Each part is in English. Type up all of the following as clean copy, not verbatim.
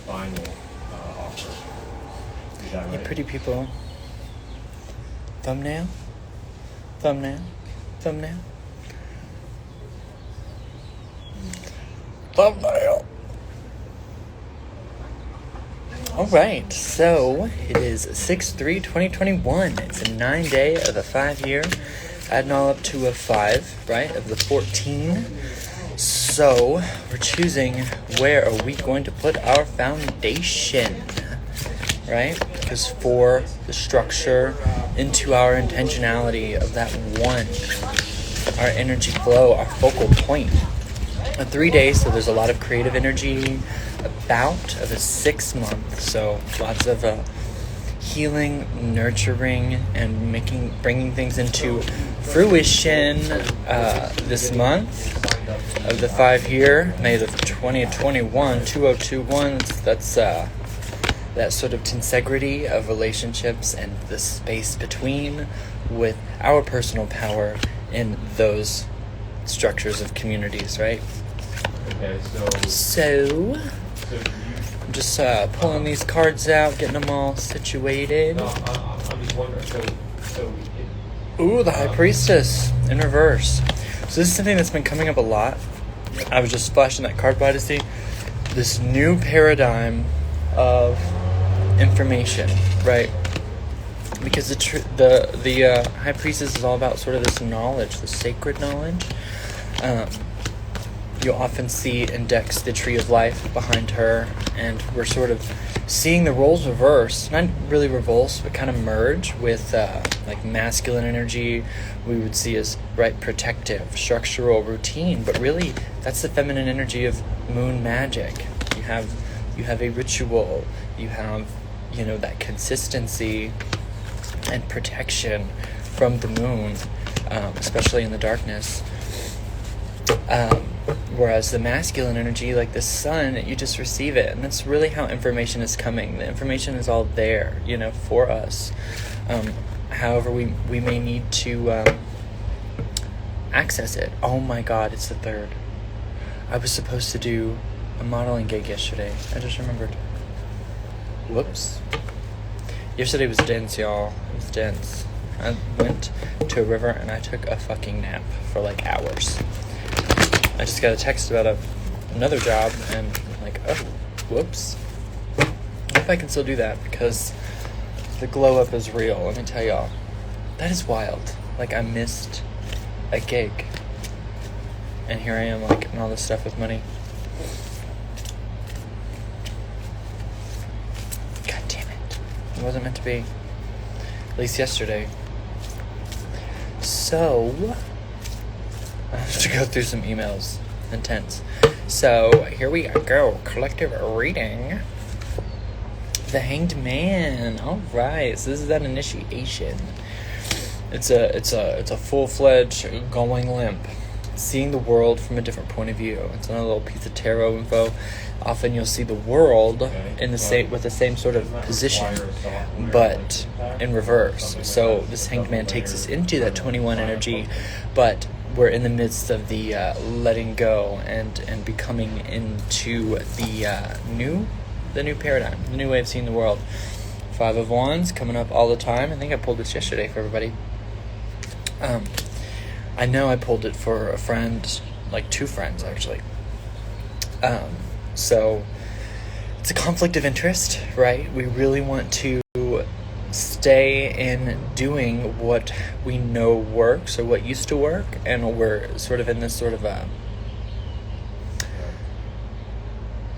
final offer. Is that right? You pretty people. Thumbnail? Thumbnail? Thumbnail? Thumbnail! Alright, so it is 6/3/2021. It's a 9-day of a 5-year. Adding all up to a 5, right, of the 14. So, we're choosing where are we going to put our foundation, right? Because for the structure into our intentionality of that one, our energy flow, our focal point. 3 days, so there's a lot of creative energy, about of a 6 month, so lots of healing, nurturing, and bringing things into fruition this month of the 5-year, May the 2021, 2021. That's that sort of tensegrity of relationships and the space between with our personal power in those structures of communities, right? Okay, So I'm just pulling these cards out, getting them all situated. No, I'm just wondering. Ooh, the High Priestess in reverse. So this is something that's been coming up a lot. I was just flashing that card by to see this new paradigm of information, right? Because the High Priestess is all about sort of this knowledge, the sacred knowledge. You'll often see index the tree of life behind her, and we're sort of seeing the roles reverse, not really reverse, but kind of merge with like masculine energy we would see as right protective, structural, routine, but really that's the feminine energy of moon magic. You have a ritual, you have that consistency and protection from the moon, especially in the darkness. Whereas the masculine energy, like the sun, you just receive it. And that's really how information is coming. The information is all there, for us. However, we may need to access it. Oh my God, it's the 3rd. I was supposed to do a modeling gig yesterday. I just remembered. Whoops. Yesterday was dense, y'all. It was dense. I went to a river and I took a fucking nap for like hours. I just got a text about another job, and I'm like, oh, whoops. I hope I can still do that, because the glow up is real. Let me tell y'all. That is wild. Like, I missed a gig. And here I am, like, getting all this stuff with money. God damn it. It wasn't meant to be. At least yesterday. So I have to go through some emails. Intense. So here we go. Collective reading. The Hanged Man. All right. So this is that initiation. It's a full-fledged going limp. Seeing the world from a different point of view. It's another little piece of tarot info. Often you'll see the world in with the same sort of position, but in reverse. So this Hanged Man takes us into that 21 energy, but we're in the midst of the letting go and becoming into the new paradigm, the new way of seeing the world. 5 of Wands coming up all the time. I think I pulled this yesterday for everybody. I know I pulled it for a friend, like 2 friends actually. So it's a conflict of interest, right? We really want to stay in doing what we know works or what used to work, and we're sort of in this sort of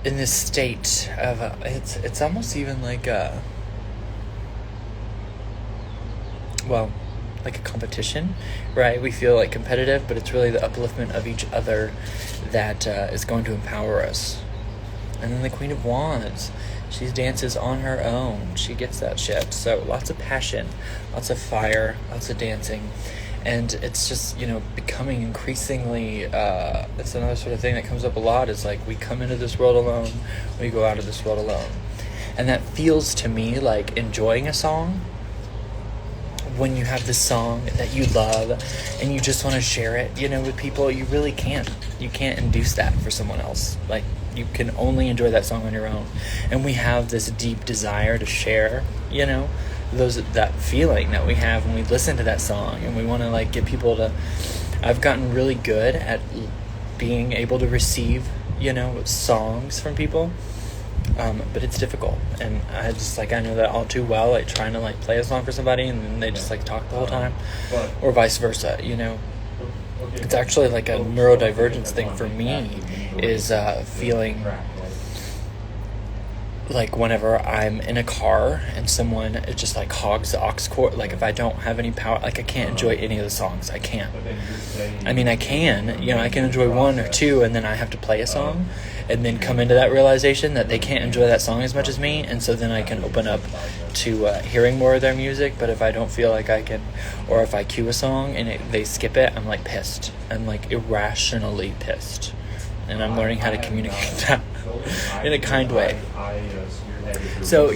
in this state of it's almost even like like a competition, right? We feel like competitive, but it's really the upliftment of each other that is going to empower us. And then the Queen of Wands, she dances on her own. She gets that shit. So lots of passion, lots of fire, lots of dancing. And it's just, becoming increasingly, it's another sort of thing that comes up a lot, is like we come into this world alone, we go out of this world alone. And that feels to me like enjoying a song. When you have this song that you love and you just want to share it, with people, you really can't. You can't induce that for someone else. Like, you can only enjoy that song on your own. And we have this deep desire to share, that feeling that we have when we listen to that song, and we want to like get people to. I've gotten really good at being able to receive, songs from people, but it's difficult, and I know that all too well. Like trying to like play a song for somebody, and then they just like talk the whole time, or vice versa. It's actually like a neurodivergence thing for me, is feeling like whenever I'm in a car and someone it just like hogs the aux cord, like if I don't have any power, like I can't enjoy any of the songs. I can't. I mean, I can, I can enjoy one or two, and then I have to play a song and then come into that realization that they can't enjoy that song as much as me, and so then I can open up to hearing more of their music. But if I don't feel like I can, or if I cue a song and they skip it, I'm like pissed. I'm like irrationally pissed. And I'm learning how to communicate that in a kind way. So,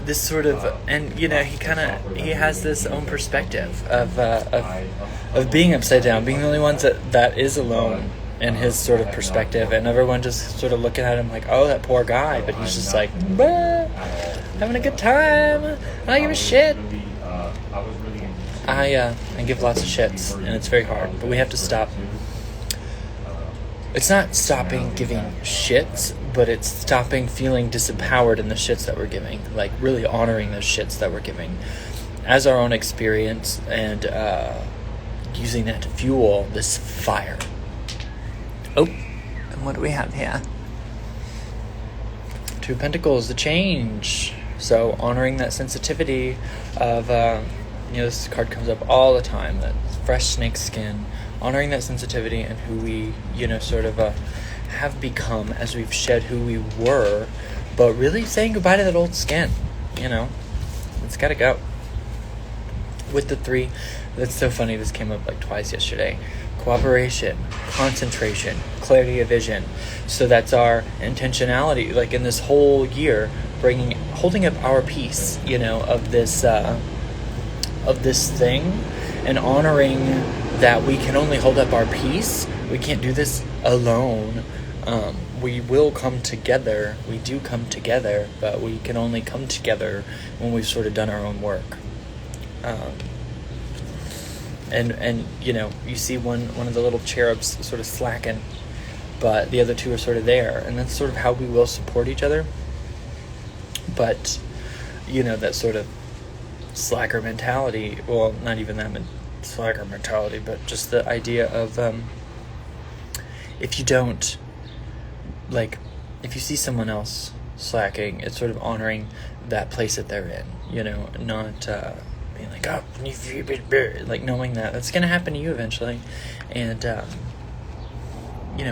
this sort of, and he has this own perspective of being upside down, being the only ones that is alone in his sort of perspective, and everyone just sort of looking at him like, oh, that poor guy, but he's just like, having a good time, I don't give a shit. I give lots of shits, and it's very hard, but we have to stop. It's not stopping giving shits, but it's stopping feeling disempowered in the shits that we're giving. Like, really honoring those shits that we're giving as our own experience, and using that to fuel this fire. Oh, and what do we have here? Two of Pentacles, the change. So, honoring that sensitivity of, this card comes up all the time, that fresh snake skin. Honoring that sensitivity and who we, have become as we've shed who we were, but really saying goodbye to that old skin, It's got to go. With the 3, that's so funny, this came up like twice yesterday. Cooperation, concentration, clarity of vision. So that's our intentionality, like in this whole year, holding up our piece, of this thing, and honoring that we can only hold up our piece. We can't do this alone. We will come together. We do come together, but we can only come together when we've sort of done our own work. And you see one of the little cherubs sort of slacking, but the other two are sort of there, and that's sort of how we will support each other. But that sort of slacker mentality, well, not even that slacker mentality, but just the idea of if you don't, like, if you see someone else slacking, it's sort of honoring that place that they're in, not being like, oh, like knowing that that's going to happen to you eventually. And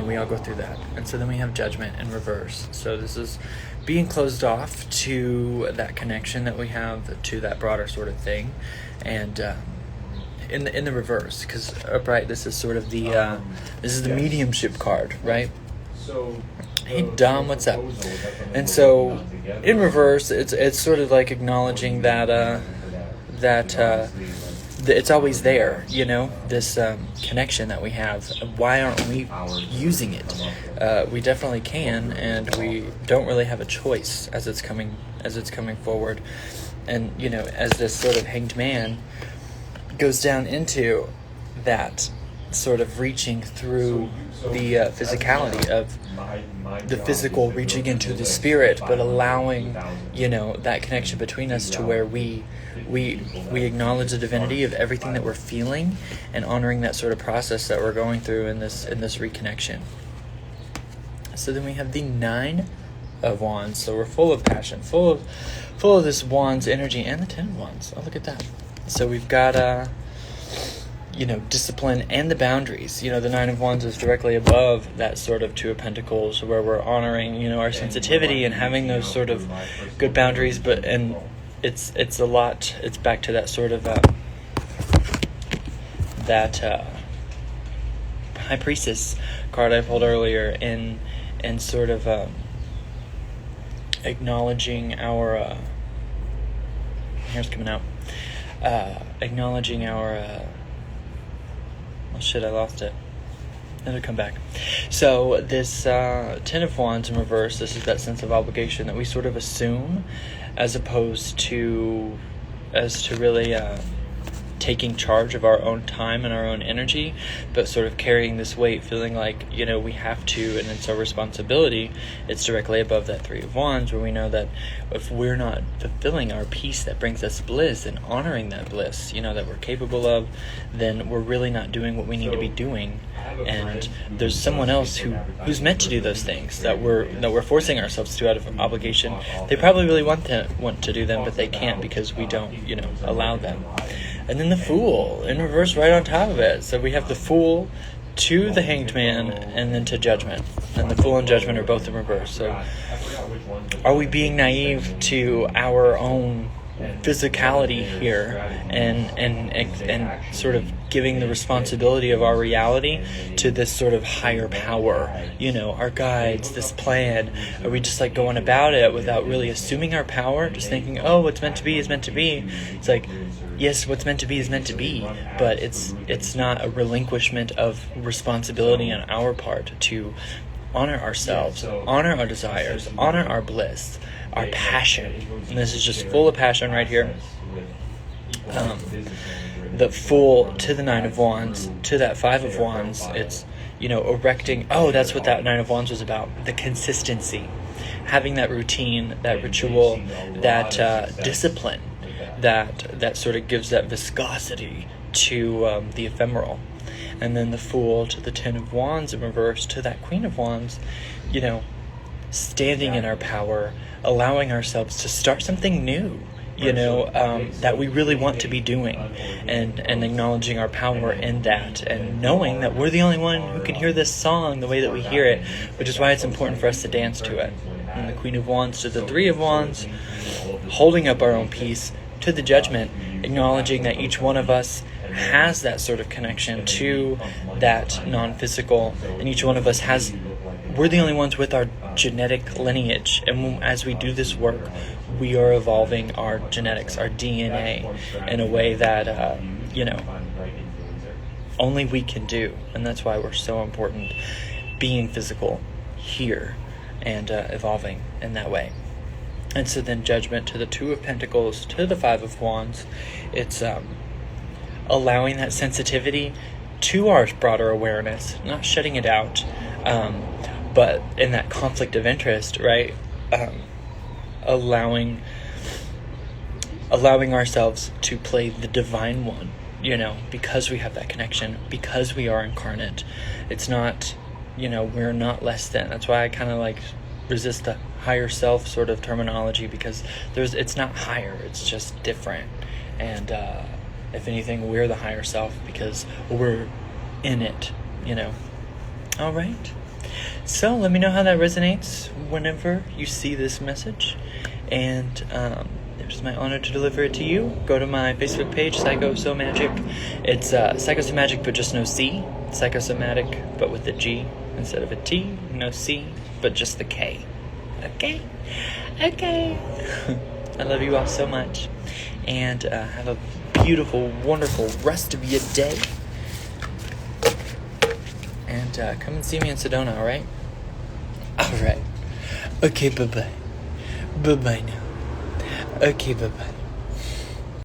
we all go through that. And so then we have judgment in reverse. So this is being closed off to that connection that we have to that broader sort of thing. And in the reverse, because upright, this is sort of the this is the mediumship card, right? Hey Dom, what's up? And so in reverse, it's sort of like acknowledging that it's always there, this connection that we have. Why aren't we using it? We definitely can, and we don't really have a choice as it's coming forward. And as this sort of hanged man goes down into that sort of reaching through the physicality of the physical, reaching into the spirit, but allowing that connection between us to where we acknowledge the divinity of everything that we're feeling, and honoring that sort of process that we're going through in this reconnection. So then we have the 9 of Wands. So we're full of passion, full of this Wands energy, and the 10 of Wands. Oh, look at that. So we've got discipline and the boundaries. The 9 of Wands is directly above that sort of 2 of Pentacles, where we're honoring our sensitivity and having those sort of good boundaries. But it's a lot. It's back to that sort of High Priestess card I pulled earlier, and sort of acknowledging our hair's coming out. Acknowledging our oh shit, I lost it. It'll come back. So this Ten of Wands in reverse, this is that sense of obligation that we sort of assume as opposed to really taking charge of our own time and our own energy, but sort of carrying this weight, feeling like, we have to, and it's our responsibility. It's directly above that Three of Wands, where we know that if we're not fulfilling our peace that brings us bliss and honoring that bliss, that we're capable of, then we're really not doing what we need to be doing. And there's someone else who's meant to do those things that we're forcing ourselves to out of obligation. They probably really want to do them, but they can't because we don't, allow them. And then the Fool in reverse right on top of it. So we have the Fool to the Hanged Man and then to Judgment. And the Fool and Judgment are both in reverse. So are we being naive to our own physicality here and sort of giving the responsibility of our reality to this sort of higher power, our guides, this plan? Are we just going about it without really assuming our power, just thinking, oh, what's meant to be is meant to be? It's like, yes, what's meant to be is meant to be, but it's not a relinquishment of responsibility on our part to honor ourselves, honor our desires, honor our bliss, our passion. And this is just full of passion right here. The Fool to the Nine of Wands, to that Five of Wands, it's, erecting, that's what that Nine of Wands was about, the consistency, having that routine, that ritual, that discipline, that sort of gives that viscosity to the ephemeral. And then the Fool to the Ten of Wands in reverse, to that Queen of Wands, standing in our power, allowing ourselves to start something new, that we really want to be doing, and acknowledging our power in that, and knowing that we're the only one who can hear this song the way that we hear it, which is why it's important for us to dance to it. And the Queen of Wands to the Three of Wands, holding up our own peace, to the Judgment, acknowledging that each one of us has that sort of connection to that non-physical, and each one of us we're the only ones with our genetic lineage, and as we do this work, we are evolving our genetics, our DNA, in a way that, only we can do, and that's why we're so important, being physical here, and evolving in that way. And so then Judgment to the Two of Pentacles, to the Five of Wands, it's allowing that sensitivity to our broader awareness, not shutting it out, but in that conflict of interest, right? Allowing ourselves to play the divine one, because we have that connection, because we are incarnate. It's not, we're not less than. That's why I kind of resist the higher self sort of terminology, because it's not higher, it's just different. And if anything, we're the higher self because we're in it, All right. So let me know how that resonates whenever you see this message. And it was my honor to deliver it to you. Go to my Facebook page, Psychosomagic. It's Psychosomagic, but just no C. Psychosomatic, but with a G instead of a T. No C, but just the K. Okay? I love you all so much. And have a beautiful, wonderful rest of your day. And come and see me in Sedona, alright? Alright. Okay, bye-bye. Bye-bye now. Okay, bye-bye.